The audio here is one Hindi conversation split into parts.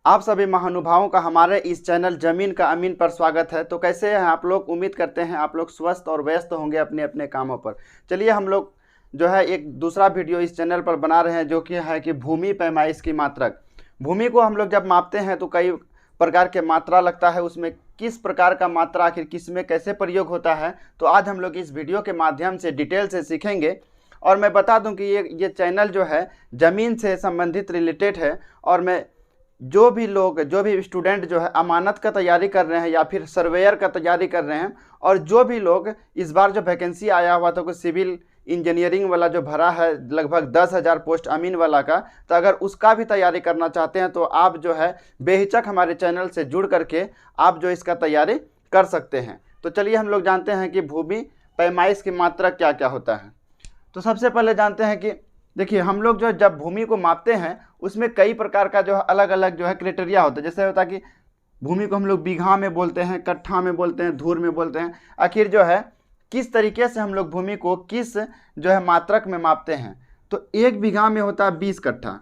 आप सभी महानुभावों का हमारे इस चैनल जमीन का अमीन पर स्वागत है। तो कैसे हैं आप लोग? उम्मीद करते हैं आप लोग स्वस्थ और व्यस्त होंगे अपने अपने कामों पर। चलिए हम लोग जो है एक दूसरा वीडियो इस चैनल पर बना रहे हैं, जो कि है कि भूमि पैमाइश की मात्रक। भूमि को हम लोग जब मापते हैं तो कई प्रकार के मात्रा लगता है, उसमें किस प्रकार का मात्रा आखिर किस में कैसे प्रयोग होता है, तो आज हम लोग इस वीडियो के माध्यम से डिटेल से सीखेंगे। और मैं बता दूं कि ये चैनल जो है ज़मीन से संबंधित रिलेटेड है, और मैं जो भी स्टूडेंट जो है अमानत का तैयारी कर रहे हैं या फिर सर्वेयर का तैयारी कर रहे हैं, और जो भी लोग इस बार जो वैकेंसी आया हुआ था कोई सिविल इंजीनियरिंग वाला जो भरा है लगभग 10,000 पोस्ट अमीन वाला का, तो अगर उसका भी तैयारी करना चाहते हैं तो आप जो है बेहिचक हमारे चैनल से जुड़ करके आप जो इसका तैयारी कर सकते हैं। तो चलिए हम लोग जानते हैं कि भूमि पैमाइश की मात्रा क्या क्या होता है। तो सबसे पहले जानते हैं कि देखिए हम लोग जो जब भूमि को मापते हैं उसमें कई प्रकार का जो है अलग अलग जो है क्राइटेरिया होता है। जैसे होता है कि भूमि को हम लोग बीघा में बोलते हैं, कट्ठा में बोलते हैं, धूर में बोलते हैं। आखिर जो है किस तरीके से हम लोग भूमि को किस जो है मात्रक में मापते हैं, तो एक बीघा में होता है 20 कट्ठा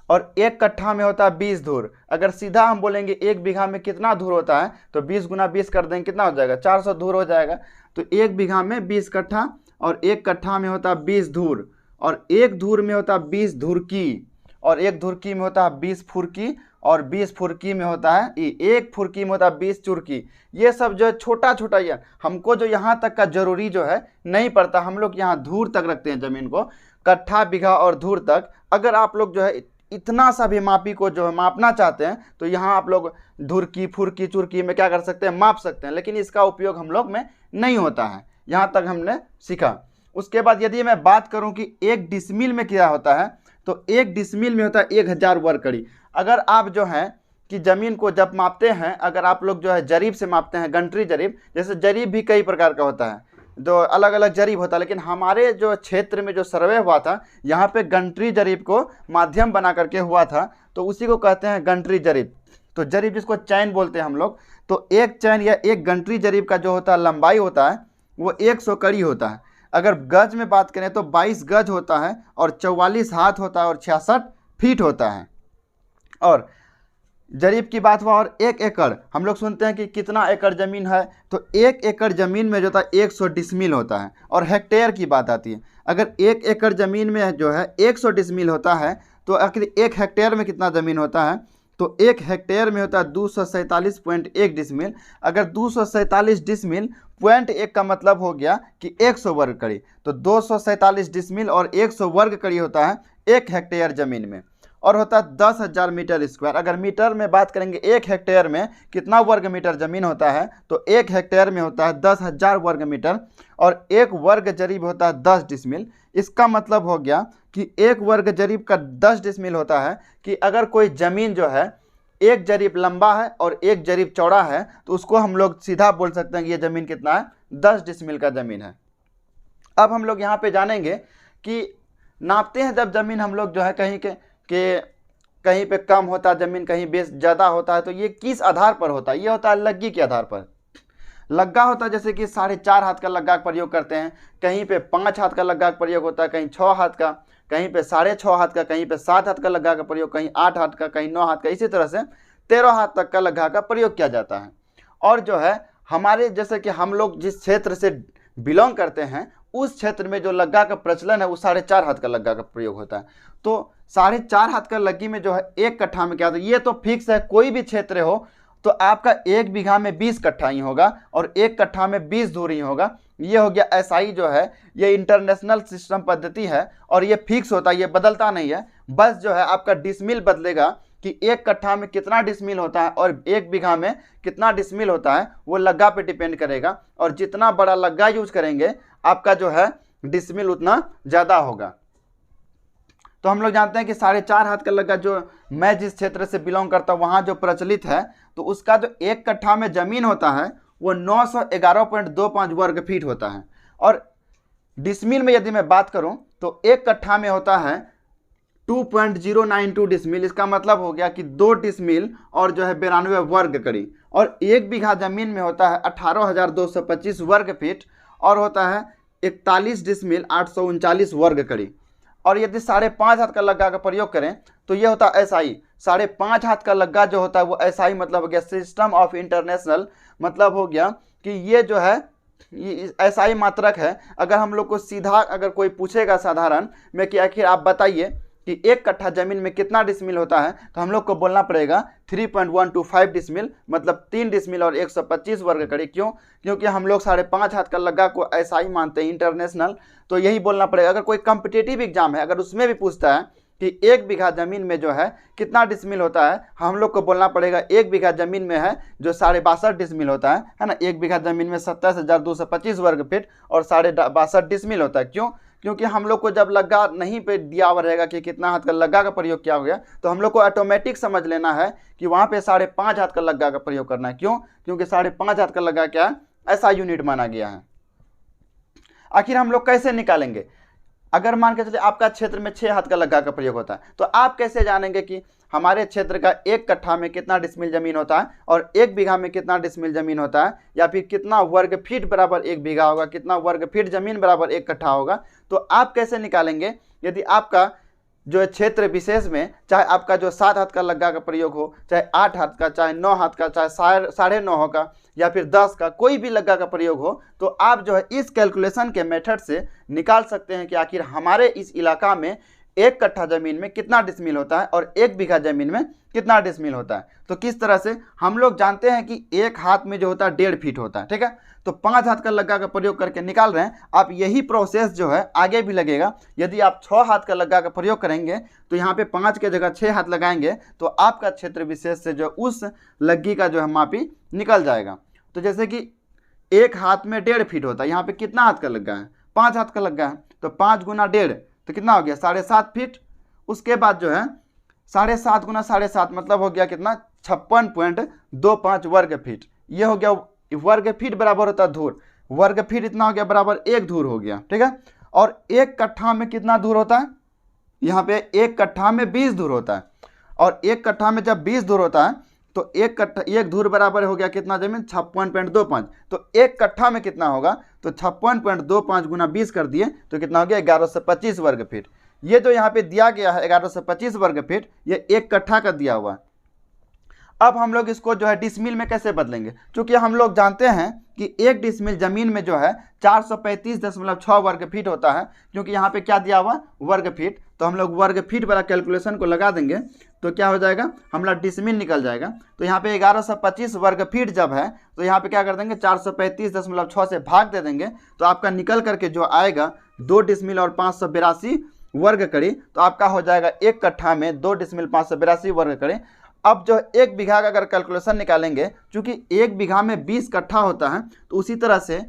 और एक कट्ठा में होता है 20 धूर। अगर सीधा हम बोलेंगे एक बीघा में कितना धूर होता है तो 20 गुना 20 कर देंगे, कितना हो जाएगा? 400 धूर हो जाएगा। तो एक बीघा में 20 कट्ठा और एक कट्ठा में होता है 20 धूर, और एक धूर में होता है 20 धुरकी, और एक धुरकी में होता है 20 फुरकी, और 20 फुरकी में होता है एक फुरकी में होता है 20 चुरकी। ये सब जो है छोटा छोटा, ये हमको जो यहाँ तक का जरूरी जो है नहीं पड़ता, हम लोग यहाँ धूर तक रखते हैं ज़मीन को, कट्ठा बीघा और धूर तक। अगर आप लोग जो है इतना सा भी मापी को जो है मापना चाहते हैं तो यहाँ आप लोग धुरकी फुरकी चुरकी में क्या कर सकते हैं, माप सकते हैं, लेकिन इसका उपयोग हम लोग में नहीं होता है। यहाँ तक हमने सीखा। उसके बाद यदि मैं बात करूं कि एक डिसमिल में क्या होता है, तो एक डिसमिल में होता है 1000 वर्ग कड़ी। अगर आप जो है कि ज़मीन को जब मापते हैं, अगर आप लोग जो है जरीब से मापते हैं, गंटरी जरीब, जैसे जरीब भी कई प्रकार का होता है, जो अलग अलग जरीब होता है, लेकिन हमारे जो क्षेत्र में जो सर्वे हुआ था यहाँ पे गंटरी जरीब को माध्यम बना करके हुआ था, तो उसी को कहते हैं गंटरी जरीब। तो जरीब जिसको चैन बोलते हैं हम लोग, तो एक चैन या एक गंटरी जरीब का जो होता है लंबाई होता है वो 100 कड़ी होता है। अगर गज में बात करें तो 22 गज होता है, और 44 हाथ होता है, और 66 फीट होता है। और जरीब की बात हुआ, और एक एकड़ हम लोग सुनते हैं कि कितना एकड़ ज़मीन है, तो एक एकड़ ज़मीन में जो होता है 100 डिसमिल होता है। और हेक्टेयर की बात आती है, अगर एक एकड़ ज़मीन में जो है 100 डिसमिल होता है तो आखिर एक हेक्टेयर में कितना ज़मीन होता है, तो एक हेक्टेयर में होता है 247.1 डिसमिल। अगर 247 डिसमिल पॉइंट 1 का मतलब हो गया कि 100 वर्ग कड़ी, तो 247 डिसमिल और 100 वर्ग कड़ी होता है एक हेक्टेयर ज़मीन में, और होता है 10,000 मीटर स्क्वायर। अगर मीटर में बात करेंगे एक हेक्टेयर में कितना वर्ग मीटर ज़मीन होता है, तो एक हेक्टेयर में होता है 10,000 वर्ग मीटर, और एक वर्ग जरीब होता है 10 डिसमिल। इसका मतलब हो गया कि एक वर्ग जरीब का 10 डिसमिल होता है कि अगर कोई ज़मीन जो है एक जरीब लंबा है और एक जरीब चौड़ा है, तो उसको हम लोग सीधा बोल सकते हैं कि ये ज़मीन कितना है, 10 डिसमिल का ज़मीन है। अब हम लोग यहाँ पे जानेंगे कि नापते हैं जब ज़मीन हम लोग जो है कहीं पे कम होता है ज़मीन, कहीं बेस ज़्यादा होता है, तो ये किस आधार पर होता है? ये होता है लग्गी के आधार पर। लग्गा होता है जैसे कि 4.5 हाथ का लग्गा का प्रयोग करते हैं, कहीं पे 5 हाथ का लग्गा का प्रयोग होता है, कहीं 6 हाथ का, कहीं पे 6.5 हाथ का, कहीं पे 7 हाथ का लग्गा का प्रयोग, कहीं 8 हाथ का, कहीं 9 हाथ का, इसी तरह से 13 हाथ तक का लग्गा का प्रयोग किया जाता है। और जो है हमारे जैसे कि हम लोग जिस क्षेत्र से बिलोंग करते हैं उस क्षेत्र में जो लग्गा का प्रचलन है वो 4.5 हाथ का लग्गा का प्रयोग होता है। तो 4.5 हाथ का लग्गी में जो है एक कट्ठा में क्या होता है, ये तो फिक्स है, कोई भी क्षेत्र हो तो आपका एक बीघा में 20 कट्ठा ही होगा और एक कट्ठा में 20 धूर ही होगा। ये हो गया एसआई जो है, ये इंटरनेशनल सिस्टम पद्धति है, और ये फिक्स होता है, ये बदलता नहीं है। बस जो है आपका डिसमिल बदलेगा कि एक कट्ठा में कितना डिसमिल होता है और एक बीघा में कितना डिसमिल होता है, वो लग्गा पे डिपेंड करेगा, और जितना बड़ा लग्गा यूज करेंगे आपका जो है डिसमिल उतना ज़्यादा होगा। तो हम लोग जानते हैं कि 4.5 हाथ का लग्गा जो मैं जिस क्षेत्र से बिलोंग करता हूँ वहाँ जो प्रचलित है, तो उसका जो एक कट्ठा में ज़मीन होता है वो 911.25 वर्ग फीट होता है। और डिसमिल में यदि मैं बात करूं तो एक कट्ठा में होता है 2.092 डिसमिल। इसका मतलब हो गया कि 2 डिसमिल और जो है 92 वर्ग कड़ी। और एक बीघा ज़मीन में होता है 18,225 वर्ग फीट, और होता है 41 डिसमिल 839 वर्ग कड़ी। और यदि 5.5 हाथ का लग्गा का प्रयोग करें तो ये होता है एसआई 5.5 हाथ का लग्गा जो होता है वो SI मतलब हो गया सिस्टम ऑफ इंटरनेशनल, मतलब हो गया कि ये जो है SI मात्रक है। अगर हम लोग को सीधा अगर कोई पूछेगा साधारण में कि आखिर आप बताइए कि 1 कट्ठा जमीन में कितना डिसमिल होता है, तो हम लोग को बोलना पड़ेगा 3.125 डिसमिल, मतलब 3 डिसमिल और 125 वर्ग कड़ी। क्यों? क्योंकि हम लोग 5.5 हाथ का लग्गा को SI मानते हैं इंटरनेशनल, तो यही बोलना पड़ेगा। अगर कोई कॉम्पिटिटिव एग्जाम है, अगर उसमें भी पूछता है कि 1 बीघा जमीन में जो है कितना डिसमिल होता है, हम लोग को बोलना पड़ेगा 1 बीघा जमीन में है जो 62.5 डिसमिल होता है ना। 1 बीघा जमीन में 27,225 वर्ग फीट और 62.5 डिसमिल होता है। क्यों? क्योंकि हम लोग को जब लग्गा नहीं पे दिया हुआ रहेगा कि कितना हाथ का लग्गा का प्रयोग किया हो गया, तो हम लोग को ऑटोमेटिक समझ लेना है कि वहाँ पे 5.5 हाथ का लग्गा का प्रयोग करना है। क्यों? क्योंकि 5.5 हाथ का लग्गा क्या है, ऐसा यूनिट माना गया है। आखिर हम लोग कैसे निकालेंगे? अगर मान के चलिए आपका क्षेत्र में 6 हाथ का लग्गा का प्रयोग होता है, तो आप कैसे जानेंगे कि हमारे क्षेत्र का 1 कट्ठा में कितना डिसमिल जमीन होता है और 1 बीघा में कितना डिसमिल जमीन होता है, या फिर कितना वर्ग फीट बराबर 1 बीघा होगा, कितना वर्ग फीट जमीन बराबर 1 कट्ठा होगा? तो आप कैसे निकालेंगे? यदि आपका जो है क्षेत्र विशेष में, चाहे आपका जो 7 हाथ का लग्गा का प्रयोग हो, चाहे 8 हाथ का, चाहे 9 हाथ का, चाहे 9.5 का, या फिर 10 का, कोई भी लग्गा का प्रयोग हो, तो आप जो है इस कैलकुलेशन के मेथड से निकाल सकते हैं कि आखिर हमारे इस इलाका में 1 कट्ठा जमीन में कितना डिसमिल होता है और 1 बीघा जमीन में कितना डिसमिल होता है। तो किस तरह से हम लोग जानते हैं कि 1 हाथ में जो होता है 1.5 फीट होता है, ठीक है। तो 5 हाथ का लग्गा का प्रयोग करके निकाल रहे हैं आप। यही प्रोसेस जो है आगे भी लगेगा। यदि आप 6 हाथ का लग्गा का प्रयोग करेंगे तो यहाँ पे 5 के जगह 6 हाथ लगाएंगे तो आपका क्षेत्र विशेष से जो उस लग्गी का जो है मापी निकल जाएगा। तो जैसे कि 1 हाथ में 1.5 फीट होता है, यहाँ पे कितना हाथ का लग्गा है? 5 हाथ का लग्गा है, तो 5 गुना 1.5 तो कितना हो गया? 7.5 फीट। उसके बाद जो है 7.5 गुना 7.5 मतलब हो गया कितना? 56.25 वर्ग फीट। ये हो गया वर्ग फीट बराबर होता है धूर। वर्ग फीट इतना हो गया बराबर 1 धूर हो गया, ठीक है। और 1 कट्ठा में कितना धूर होता है? यहाँ पे 1 कट्ठा में 20 धूर होता है। और 1 कट्ठा में जब 20 धूर होता है तो 1 धूर बराबर हो गया कितना जमीन? 56.25। तो 1 कट्ठा में कितना होगा? तो 56.25 गुना 20 कर दिए तो कितना हो गया? 1125 वर्ग फीट। ये जो यहाँ पे दिया गया है 1125 वर्ग फीट, ये 1 कट्ठा का दिया हुआ है। अब हम लोग इसको जो है डिसमिल में कैसे बदलेंगे? क्योंकि हम लोग जानते हैं कि 1 डिसमिल जमीन में जो है 435.6 वर्ग फीट होता है। क्योंकि यहाँ पे क्या दिया हुआ? वर्ग फीट। तो हम लोग वर्ग फीट वाला कैलकुलेशन को लगा देंगे तो क्या हो जाएगा? हमारा डिसमिल निकल जाएगा। तो यहाँ पे 1125 वर्ग फीट जब है तो यहाँ पे क्या कर देंगे? 435.6 से भाग दे देंगे तो आपका निकल करके जो आएगा 2 डिसमिल और 582 वर्ग कड़ी। तो आपका हो जाएगा 1 कट्ठा में 2 डिसमिल 582 वर्ग कड़ी। अब जो 1 बीघा का अगर कैलकुलेशन निकालेंगे, चूंकि 1 बीघा में 20 कट्ठा होता है, तो उसी तरह से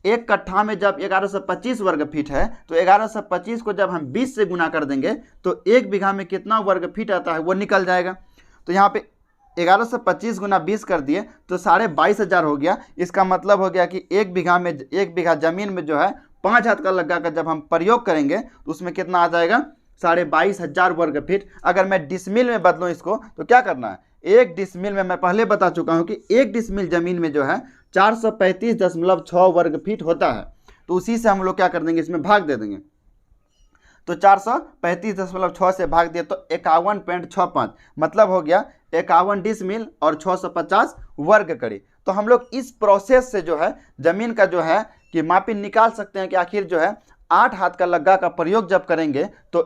1 कट्ठा में जब 1125 वर्ग फीट है तो 1125 को जब हम 20 से गुना कर देंगे तो 1 बीघा में कितना वर्ग फीट आता है वो निकल जाएगा। तो यहाँ पे 1125 गुना 20 कर दिए तो 22,500 हो गया। इसका मतलब हो गया कि 1 बीघा जमीन में जो है 5 हाथ का लग्गा का जब हम प्रयोग करेंगे तो उसमें कितना आ जाएगा? 22,500 वर्ग फीट। अगर मैं डिसमिल में बदलूं इसको तो क्या करना है? 1 डिसमिल में मैं पहले बता चुका हूं कि 1 डिसमिल जमीन में जो है 435.6 वर्ग फीट होता है। तो उसी से हम लोग क्या कर देंगे? इसमें भाग दे देंगे। तो 435.6 से भाग दिए तो 51.65 मतलब हो गया 51 डिसमिल और 650 वर्ग कड़ी। तो हम लोग इस प्रोसेस से जो है जमीन का जो है कि मापी निकाल सकते हैं कि आखिर जो है 8 हाथ का लग्गा का प्रयोग जब करेंगे तो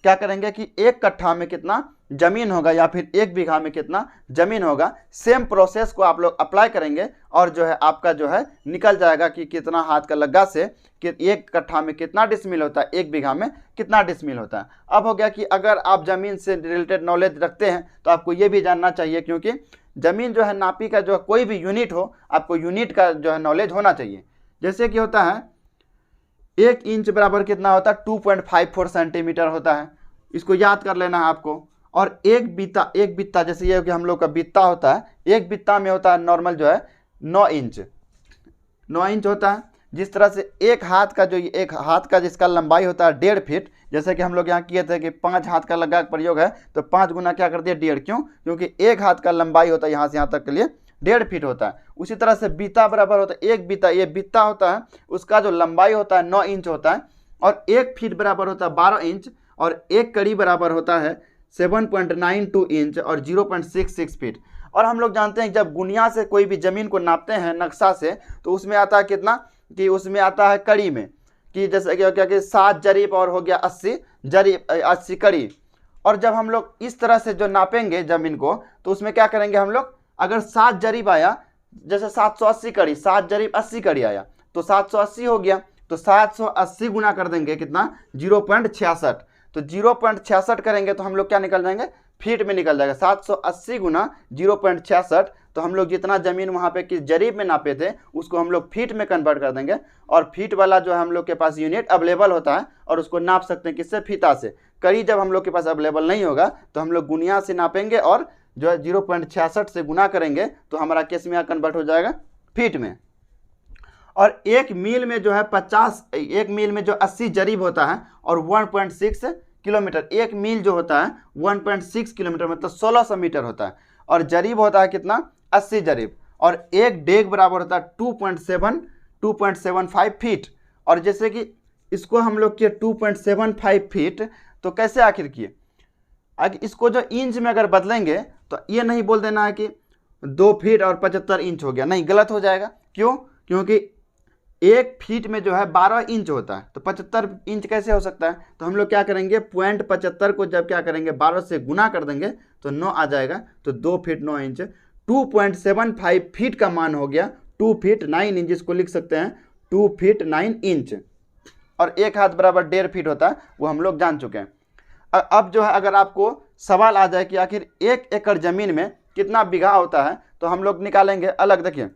क्या करेंगे कि 1 कट्ठा में कितना जमीन होगा या फिर 1 बीघा में कितना जमीन होगा। सेम प्रोसेस को आप लोग अप्लाई करेंगे और जो है आपका जो है निकल जाएगा कि कितना हाथ का लग्गा से कि 1 कट्ठा में कितना डिसमिल होता है, 1 बीघा में कितना डिसमिल होता है। अब हो गया कि अगर आप जमीन से रिलेटेड नॉलेज रखते हैं तो आपको ये भी जानना चाहिए, क्योंकि जमीन जो है नापी का जो कोई भी यूनिट हो, आपको यूनिट का जो है नॉलेज होना चाहिए। जैसे कि होता है 1 इंच बराबर कितना होता है? 2.54 सेंटीमीटर होता है। इसको याद कर लेना है आपको। और एक बित्ता जैसे ये कि हम लोग का बित्ता होता है, एक बित्ता में होता है नॉर्मल जो है 9 इंच होता है। जिस तरह से 1 हाथ का जो 1 हाथ का जिसका लंबाई होता है 1.5 फीट, जैसे कि हम लोग यहाँ किए थे कि 5 हाथ का लग्गा का प्रयोग है तो 5 गुना क्या कर दिया? 1.5। क्यों? क्योंकि 1 हाथ का लंबाई होता है यहाँ से यहाँ तक के लिए 1.5 फीट होता है। उसी तरह से बित्ता बराबर होता है 1 बित्ता। ये बित्ता होता है उसका जो लंबाई होता है 9 इंच होता है और 1 फीट बराबर होता है 12 इंच और 1 कड़ी बराबर होता है 7.92 इंच और 0.66 फीट। और हम लोग जानते हैं जब गुनिया से कोई भी ज़मीन को नापते हैं नक्शा से, तो उसमें आता है कितना, कि उसमें आता है कड़ी में, कि जैसे क्या कि 7 जरीब और हो गया 80 जरीब, 80 कड़ी। और जब हम लोग इस तरह से जो नापेंगे ज़मीन को, तो उसमें क्या करेंगे हम लोग, अगर 7 जरीब आया, जैसे 780 कड़ी, 7 जरीब 80 कड़ी आया, तो 780 हो गया, तो 780 गुना कर देंगे कितना, 0.66। तो 0.66 करेंगे तो हम लोग क्या निकल जाएंगे, फीट में निकल जाएगा। 780 गुना 0.66, तो हम लोग जितना ज़मीन वहाँ पे किस जरीब में नापे थे उसको हम लोग फीट में कन्वर्ट कर देंगे। और फीट वाला जो है हम लोग के पास यूनिट अवेलेबल होता है, और उसको नाप सकते हैं किससे, फीता से। कड़ी जब हम लोग के पास अवेलेबल नहीं होगा तो हम लोग गुनिया से नापेंगे और जो है 0.66 से गुना करेंगे, तो हमारा केस में कन्वर्ट हो जाएगा फीट में। और एक मील में जो है 50, एक मील में जो 80 जरीब होता है और 1.6 किलोमीटर, एक मील जो होता है 1.6 किलोमीटर मतलब 1600 मीटर होता है। और जरीब होता है कितना, 80 जरीब। और एक डेग बराबर होता है 2.75 फीट। और जैसे कि इसको हम लोग किए 2.75 फीट, तो कैसे आखिर किए, आगे इसको जो इंच में अगर बदलेंगे तो ये नहीं बोल देना है कि 2 फीट और 75 इंच हो गया, नहीं, गलत हो जाएगा। क्यों, क्योंकि 1 फीट में जो है 12 इंच होता है, तो 75 इंच कैसे हो सकता है। तो हम लोग क्या करेंगे, 0.75 को जब क्या करेंगे 12 से गुना कर देंगे तो 9 आ जाएगा, तो 2 फीट 9 इंच। 2.75 फीट का मान हो गया 2 फीट 9 इंच, इसको लिख सकते हैं 2 फीट 9 इंच। और 1 हाथ बराबर 1.5 फीट होता है, वो हम लोग जान चुके हैं। अब जो है अगर आपको सवाल आ जाए कि आखिर 1 एकड़ ज़मीन में कितना बीघा होता है, तो हम लोग निकालेंगे अलग। देखिए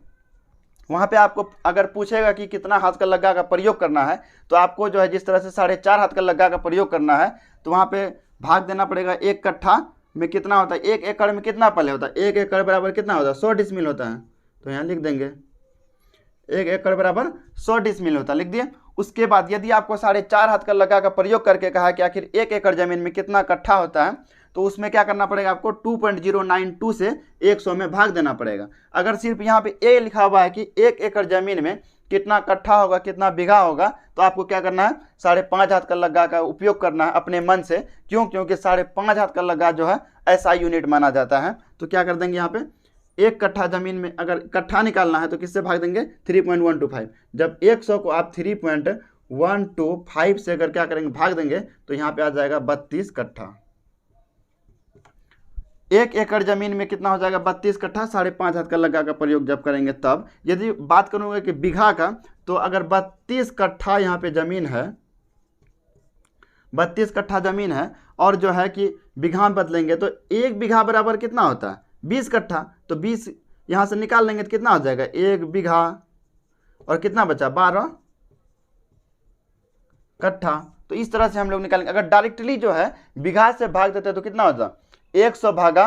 वहाँ पे आपको अगर पूछेगा कि कितना हाथ का लग्गा का प्रयोग करना है, तो आपको जो है जिस तरह से 4.5 हाथ का लग्गा का प्रयोग करना है, तो वहाँ पे भाग देना पड़ेगा। 1 कट्ठा में कितना होता है, 1 एकड़ में कितना पहले होता है, 1 एकड़ बराबर कितना होता है, 100 डिसमिल होता है। तो यहाँ लिख देंगे 1 एकड़ बराबर 100 डिसमिल होता है, लिख दिए। उसके बाद यदि आपको 4.5 हाथ का लग्गा का प्रयोग करके कहा कि आखिर 1 एकड़ ज़मीन में कितना कट्ठा होता है, तो उसमें क्या करना पड़ेगा आपको, 2.092 से 100 में भाग देना पड़ेगा। अगर सिर्फ यहाँ पे ए लिखा हुआ है कि 1 एकड़ ज़मीन में कितना कट्ठा होगा, कितना बीघा होगा, तो आपको क्या करना है, 5.5 हाथ का लग्गा का उपयोग करना है अपने मन से। क्यों, क्योंकि 5.5 हाथ का लग्गा जो है ऐसा यूनिट माना जाता है। तो क्या कर देंगे यहाँ पे, 1 कट्ठा ज़मीन में अगर कट्ठा निकालना है तो किससे भाग देंगे, 3.125। जब 100 को आप 3.125 से अगर क्या करेंगे भाग देंगे, तो यहाँ पे आ जाएगा 32 कट्ठा। 1 एकड़ ज़मीन में कितना हो जाएगा, 32 कट्ठा। 5.5 हाथ का लग्गा का प्रयोग जब करेंगे तब। यदि बात करूँगा कि बीघा का, तो अगर 32 कट्ठा यहाँ पे ज़मीन है, 32 कट्ठा ज़मीन है, और जो है कि बीघा में बदलेंगे तो 1 बीघा बराबर कितना होता है, 20 कट्ठा। तो 20 यहाँ से निकाल लेंगे तो कितना हो जाएगा, 1 बीघा और कितना बचा, 12 कट्ठा। तो इस तरह से हम लोग निकालेंगे। अगर डायरेक्टली जो है बीघा से भाग देते तो कितना होता, 100 भागा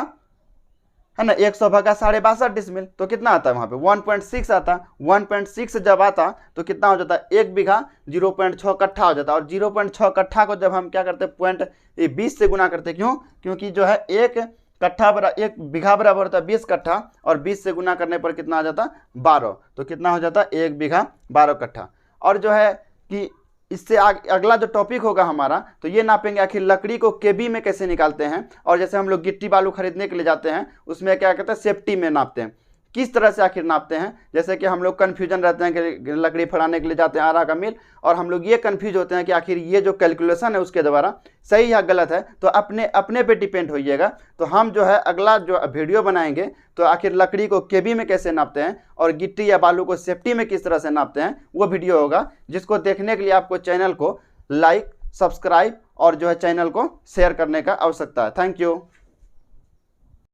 है ना, 100 भागा 62.5 डिसमिल, तो कितना आता है वहाँ पे 1.6 आता। 1.6 जब आता तो कितना हो जाता है, 1 बीघा 0.6 कट्ठा हो जाता। और 0.6 कट्ठा को जब हम क्या करते हैं 20 से गुना करते। क्यों, क्योंकि जो है 1 बीघा बराबर होता है 20 कट्ठा, और 20 से गुना करने पर कितना आ जाता, 12। तो कितना हो जाता, 1 बीघा 12 कट्ठा। और जो है कि इससे अगला जो टॉपिक होगा हमारा, तो ये नापेंगे आखिर लकड़ी को केबी में कैसे निकालते हैं। और जैसे हम लोग गिट्टी बालू खरीदने के लिए जाते हैं, उसमें क्या कहते हैं, सेफ्टी में नापते हैं, किस तरह से आखिर नापते हैं। जैसे कि हम लोग कन्फ्यूजन रहते हैं कि लकड़ी फड़ाने के लिए जाते हैं आरा का मिल, और हम लोग ये कन्फ्यूज होते हैं कि आखिर ये जो कैलकुलेशन है उसके द्वारा सही या गलत है। तो अपने पे डिपेंड होइएगा। तो हम जो है अगला जो वीडियो बनाएंगे, तो आखिर लकड़ी को केबी में कैसे नापते हैं और गिट्टी या बालू को सेफ्टी में किस तरह से नापते हैं, वो वीडियो होगा। जिसको देखने के लिए आपको चैनल को लाइक, सब्सक्राइब और जो है चैनल को शेयर करने का आवश्यकता है। Thank you.